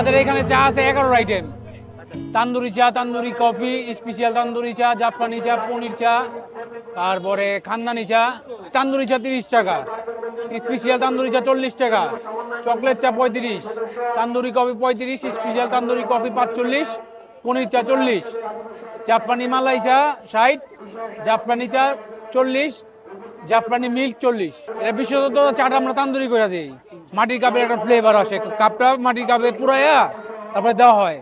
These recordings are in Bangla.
আমাদের এখানে চা আছে 11 আইটেম। তান্দুরি চা, তান্দুরি কফি, স্পেশাল তান্দুরি চা, জাফরানি চা, পনির চা, তারপরে খানদানি চা। তান্দুরি চা 30 টাকা, স্পেশাল তান্দুরি চা 40 টাকা, চকলেট চা 35, tandoori coffee 35, special tandoori coffee 45, পনির চা 40, জাফরানি মালাই চা 60, জাফরানি চা 40, জাফরানি মিল্ক 40। এটা বিশেষত চাটা আমরা তান্দুরি করে দিই। মাটির কাপের একটা ফ্লেভার আসে, কাপটা মাটির কাপে পুরাইয়া তারপরে দেওয়া হয়।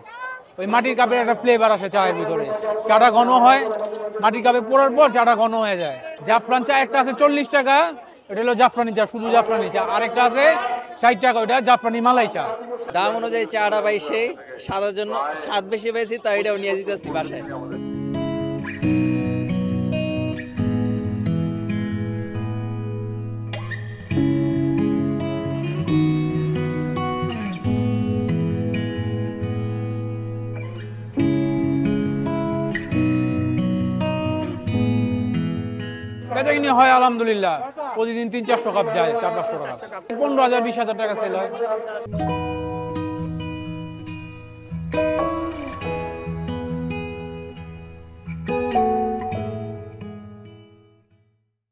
ওই মাটির কাপের একটা ফ্লেভার আসে চায়ের ভিতরে, চাটা ঘন হয়। মাটির কাপে পোড়ার পর চাটা ঘন হয়ে যায়। জাফরান চা একটা আছে 40 টাকা, এটা হলো জাফরানি চা, শুধু জাফরানি চা। আরেকটা আছে 60 টাকা, ওইটা জাফরানি মালাই চা। দাম অনুযায়ী চাটা পাই সেই স্বাদের জন্য স্বাদ বেশি পেয়েছি, তাই এটাও নিয়ে যেতেছি বাসায়। বেচা কিনে হয় আলহামদুলিল্লাহ, প্রতিদিন 300-400 কাপ যায়, 400-500 টাকা, 15,000-20,000 টাকা সেল হয়।